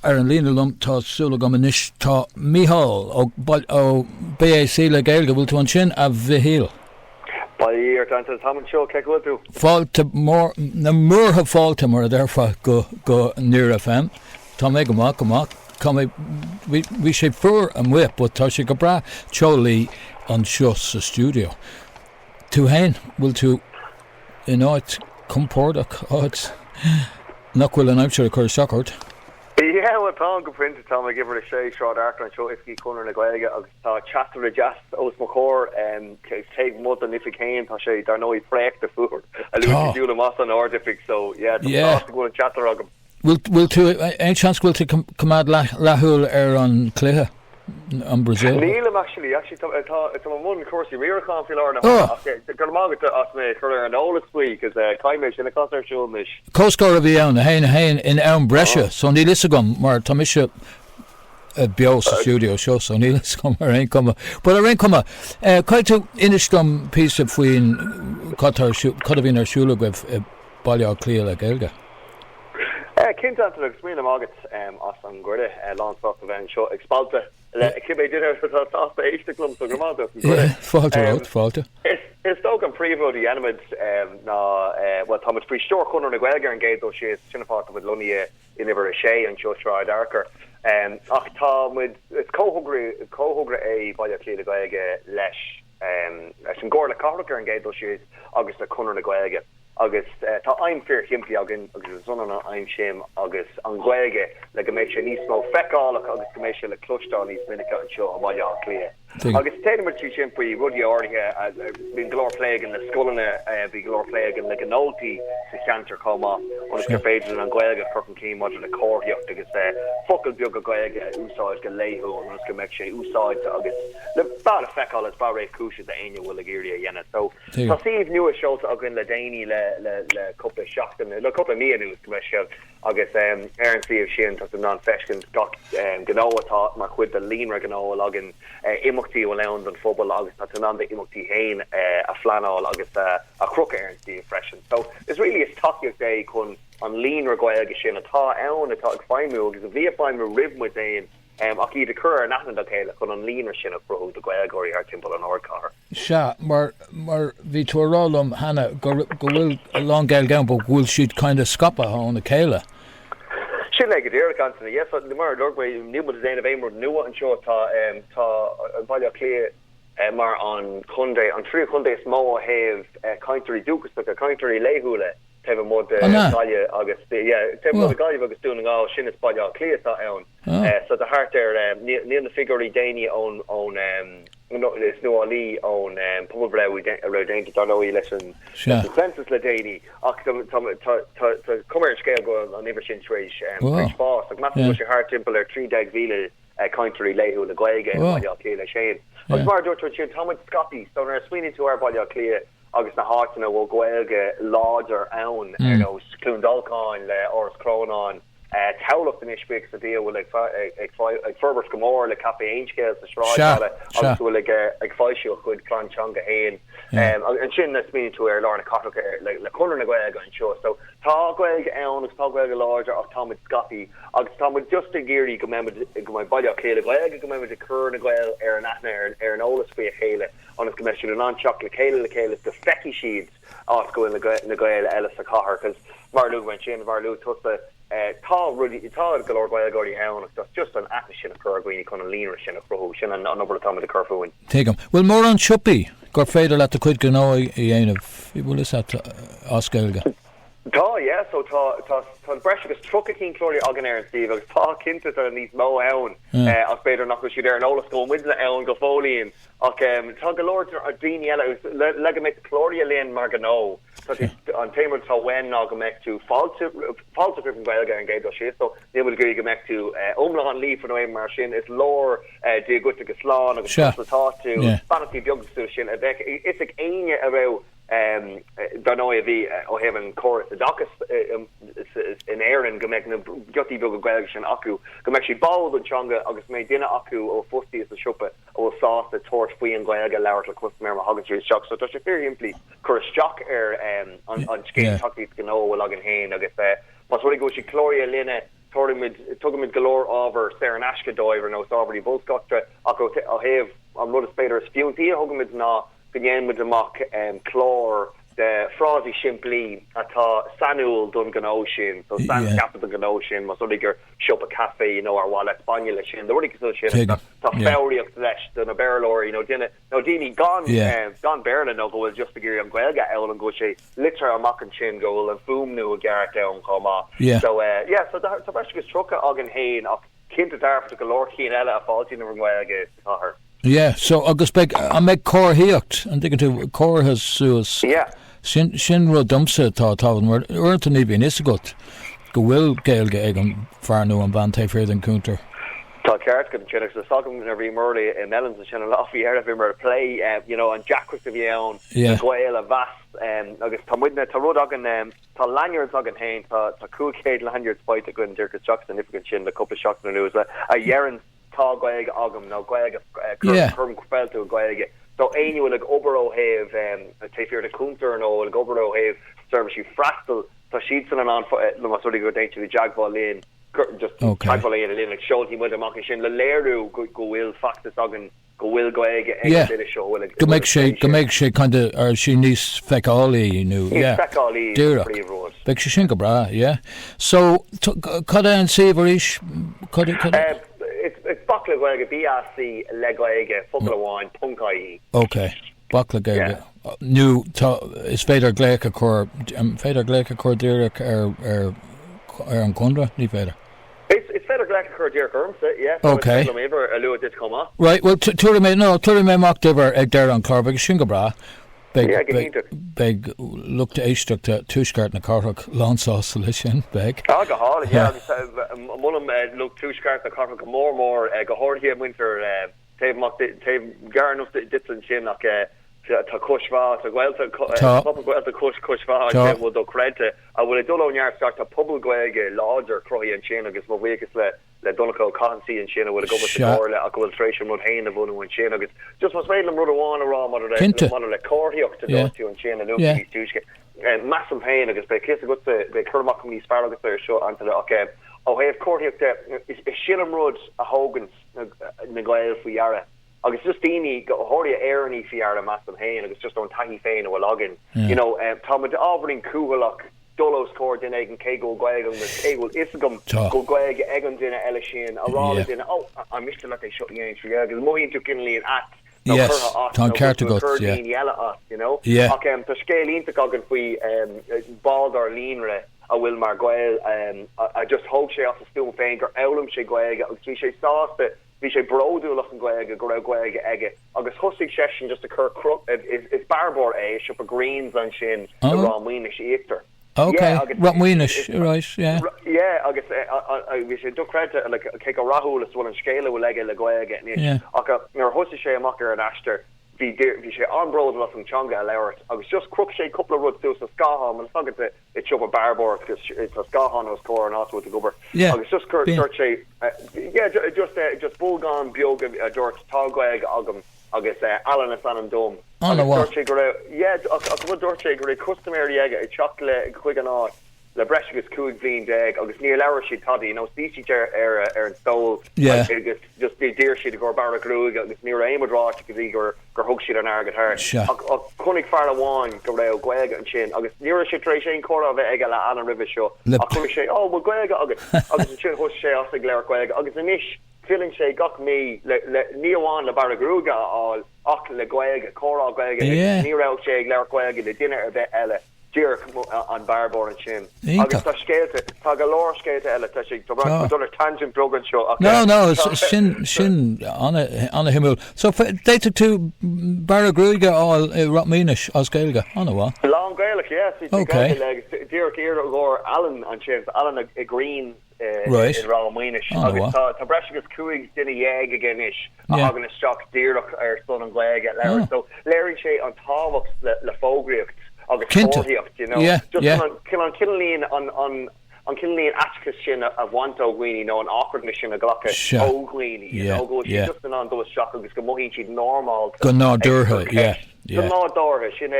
ar an lína lum tásúla go manis tá Mícheál ó BAC le Gaeilge bhfuil tú an sin a bhíhíal. Baile ar Antaine Táman seo ceithúil tú. Fáilte mór na mórtha fáilte mar a d'arfa go Nuair FM. Tá mé go mac bhí sé fur an whip, but tá sé go bra teolaí an seo sa stúdio. Tú hain bhfuil tú in áit compórdaach áit nach bhfuil an aimseir a chur seachart. Yeah, well, Tom go print Tom I give her a shea short after and show if he Conradh le Gaeilge agus chatter a jazz os macor take more than if he can ta she dar no he break the food I lose you the mass on ordific so yeah to go and chatter agam will to any chance will to come out lahul on Cliath on Brazil Neil actually it's a one course you rear can't feel or okay the garmag to us me career and all this week is Kaimish in a concert show mish Coscar of the own hain in Brescia so ni lisagum mar tamisha bio studio show so ni lisagum rain come but a rain come quite to inistrum piece of fwin Qatar could have been our shula with Baile Cliath le Gaeilge Kintan to explain the market us on Gorde launch off event show expalta Kibe did it for the top page the club so Gramado falter it's dog and preview the animates what Thomas pretty sure Conradh le Gaeilge and Gate those she's part with Lunia in never a shea and show try darker Tom with it's co-hugre a Baile Cliath le Gaeilge lesh as in Gorla Cathrach and Gate those she's August le Conradh le Gaeilge agus tá I'm fear himpli agin agus son an I'm shame agus an Gaeilge le goméisi níos mó feicáil agus goméisi le clúisteáil níos minic an seo a Baile Cliath agus téidir tú simpaí rudí áirithe bhín glór pléig in na scoilena bhí glór pléig in le gnótaí sa cheantar comá agus gur féidir an Gaeilge chuchan cín maidir le cóirtheocht agus focail beag a Gaeilge úsáid go léithú agus go méid sé úsáid agus le bad a feicáil is bar réh cúise a aine bhfuil a géirí a dhéanana so tá síomh nua seolta agin le déine le couple seachtain le couple míanús commercial agus Aaron Steve Sheehan tas non fescin got gnóatá mar chuid a líonra gnó agin imachtaí ó leann an fóbal agus tá an imachtaí hain a flanáil agus a crook Aaron Steve freshen so it's really is takeíocht day chun an líonra Gaeilge sin atá ann atá ag feimú agus a bhí feimú ribh dain ach iad a chur nachna da chéile chun an líonar sin a froú de Gaeilgeoirí ar timpeall an orcar. Se mar bhí tú rálum hena go bhfuil a long gail gan but bhfuil siad kind of scapa an na chéile. Sin le go dtíir gan yes mar lorgway nu a déanamh éimú nua an seo tá Baile Cliath mar an chundé an trí chundé smó a heh caiinteoirí dúchas a caiinteoirí léithúla tebh mod Gaile agus tebh mod Gaile agus dúna gá sin is Baile Cliath tá ann so the heart there níl na figurí déine ón is Nualláin ón Comhairle a déinte dar nóí leis an census le déine ach cumir scéil go an iwwer sin trééis fás ag Mathúna sé hart timppel ar 30,000 caiinteoirí léithú le Gaeilge Baile Cliath le Shane agus mar dúirtar sin Thomas Scotty so ar swinine tú ar Baile Cliath agus na hána bhfuil Gaeilge láidir ann clúndalcáin le oras crónán taulocht in isbig sa dia bhfuil ag ferbert gomór le capé ainscéil sa sráid agus bhfuil ag fáisiú chud clanchanga hain an sin na smíonn tú ar lána Cathrach le Conradh le Gaeilge an seo so tá Gaeilge ann agus tá Gaeilge láidir ach tá Scotty agus tá just a géirí go mai Baile Cliath le Gaeilge go de chur na Gaeil ar an aithne ar an ólas fao chéile agus go meisiú an anseach le chéile go feici siad át go na Gaeil eile sa Cathrach cos mar lu man sin mar lu tusa tá go Lord Gaeilgeoirí ann agus just an aithne sin a chuirghine chun an líonra sin a chruthú sin an number of time de curfúin. Take well mór an siúpi gur féidir le a chuid gnó i dhéanamh bhfuil is as Gaeilge. Tá so tá breis agus trocha cín clóirí agan ar an Steve agus tá cinnte ar níos mó ann as beidir nach si ar an ólas go midle ann go fólíonn ach tá go Lord a daoine eile le go méid clóirí léon mar gnó an téimir tá wen ná go meid tú fáilte grifin Gaeilge an Gaeilge sé so ní bud go meid tú omla an lí fan é mar sin is lór dé go agus sláán agus táú fanatí beagú sin is ag aine a bheith dar nó a bhí ó heh an choras a dachas in éan go meid na jotí bu go Gaeilge sin acu go meid si ball antanga agus méid duine acu ó fustí is a siúpa ó sá a toirt faoi an Gaeilge leir le custa mé hagan trí seach so tá sé fear impli chur isteach ar an scéin taí gnó bhfuil agan hain agus mas bhfuil go si chlória linne tugimid galore over Serenashka diver now Sauberty Bullscotra I have I'm not a spider Stiúthóir hugimid na ganyan with the mock chlor the frosty shimply Átha Sanul dun Ocean so San capital gan Ocean mas oliger shop a cafe or wallet Baile shin the really so shin ta fairy of flesh dun a barrel dini gone Berlin no go just to gear am gwelga el and go she liter a mock and chin goal and boom new garret down come off so so the best truck agan hain kinte dar for the galore keen ella a fault in gwelga her so agus beg I make core heocht and dig to core has sues Sin ro dumse tá táhan uirta ní bhíon is agat go bhfuil Gaeilge ag an fearnú an bhain taobh den cúntar. Tá ceart go chinach sa sagam na bhí murla in Mellons and sin láfií ar a bhí mar play an Jackwas a bhí ann Gael a vast agus tá muidna tá rud agan tá lanyards agan hain tá cúcéad lanyards bait a gon Dirk Chuck significant sin a couple of shots na news a Yerin tá Gaeilge agam no Gaeilge curm feltu Gaeilge so ainu like obero have take the counter no like obero have service you fractal so sheets and on for no sort of go down to the jagball lane just jagball lane and like show him with the market shin the layer go will fact the song go will go the show like to make she kind of or she needs fecali you know fecali big she shinka bra so cut and savorish cut it's Baile Gaeilge BRC le Gaeilge Fucklaháin Punkai. Okay. Baile Gaeilge. New is féidir gléiche cur Dirk ar an Conradh ní féidir. It's féidir gléiche cur Dirk Irmsa, Okay. So a little bit come up. Right, well tuaire mé mock diver ag dar an Carbig singa bra. Beg looked éisteach to túscart na Cathrach lánsáis lei sin beg. Go hard, Mullen look túscart na Cathrach more go hard here winter taobh garn up ditlan sin nach tá cushvá tá gweilta cushvá will do credit I will do on yard start a public Gaeilge larger croy and chin agus mo week le Donegal Consi and China with a go with the Comhairle a go illustration would hain of one and China agus just was made them run one around mother le corhiok to go to and China no and massive pain agus be kiss go the Kermack from these far there show onto the okay have corhiok there is Shillam Road a Hogan na Gael for Yara agus just dini go horia airni fiara massive hain agus just on tahi fein o login Tom with Auburn Kuhalok Dolos cord in egg and Kegel Gaeilge with Kegel Isgum go Gaeilge Egan dinner Elishin a roll dinner I missed like I shot you in because Mohin took in lead at Tá ceart agat okay to scale into gogan we bald or leanre a will mar Gael I just hope she off the stool finger Elam she Gaeilge she sauce it vi sé broú lach an Gaeilge go raibh Gaeilge aige agus thusig session just occur is barbor up a greens an sin Ramwinish éter. Okay, Ramwinish, right, agus vi sé do credit like ke a rahul is one scale will le Gaeilge ni aka nar thusi sé amachar an ashter vi sé anbrod lach an changa lewert agus just crook sé couple of ruds to skaham and sagad it chop a barbor because it's a skahan was score and also to gober agus just curt sé just bulgan biog George Tagweg agam agus Alan is an dome Dorche gore customary egg a chocolate quick and out le bregus cool clean dag agus near lewer she toddy species era an stole just the deer she to go bar glue agus near aim would draw to go hook she an argot her conic far one go Gaeilge and chin agus near she tray Shane Conradh egg la an river show say well Gaeilge agus chin host she off the glare Gaeilge agus an ish feeling she got me le neon le baragruga all le Gaeilge Conradh Gaeilge near out she glare Gaeilge the dinner a bit ella Dear on barbor and chin. Agus tá scéalte tá go leor scéalte eile tá sé donna tangent program show. No, sin anna himúil. So déite tú baragruige all Ramwinish as Gaeilge anna wa. Long Gaelic, yes. Okay. Dear go Alan and chin Alan a green right in Ramwinish. Agus tá bregus cuaig dinna yeg again ish. Hagan a stock dear ar son an Gaeilge at Larry. So Larry sé an táhacht le fógriocht. Just on Kinlean on Kinlean Atchis sin a wanto gwini an awkwardness sin a glocka gwini just an those shock agus go mohi she'd normal go ná durha go ná durha sin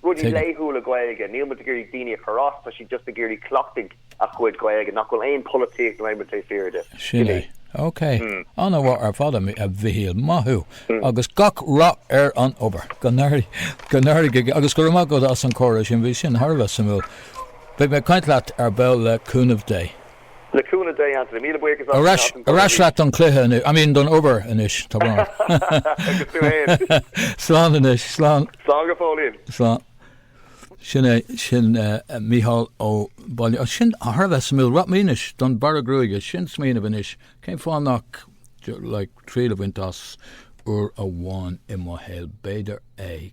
Rudy Lehu le Gaeilge Neil Matagiri Dini Karas but she just a gearly clocked a chuid goig and nachhfuil ein politic na imre fearde. Sinné. Okay. Anna war ar fada mi a bhíal mathú. Agus gach rá an obair. Gannári agus go raibh go as an choras sin bhí sin Harveh samú. Big me kaint leat ar Baile Conradh Day. Le Conradh Day, Antaine, míle buíochas Arás leat an Cliath I mean don obair inis, tá bra. Slán inis, slán. Slán go fólíonn. Slán. Sin Micheál ó Baile. Sin a Harveh samú rap mínis don baragruige sin smína bhanis. Céim fáin nach like tríle wintas ur a bháin I Micheál beidir é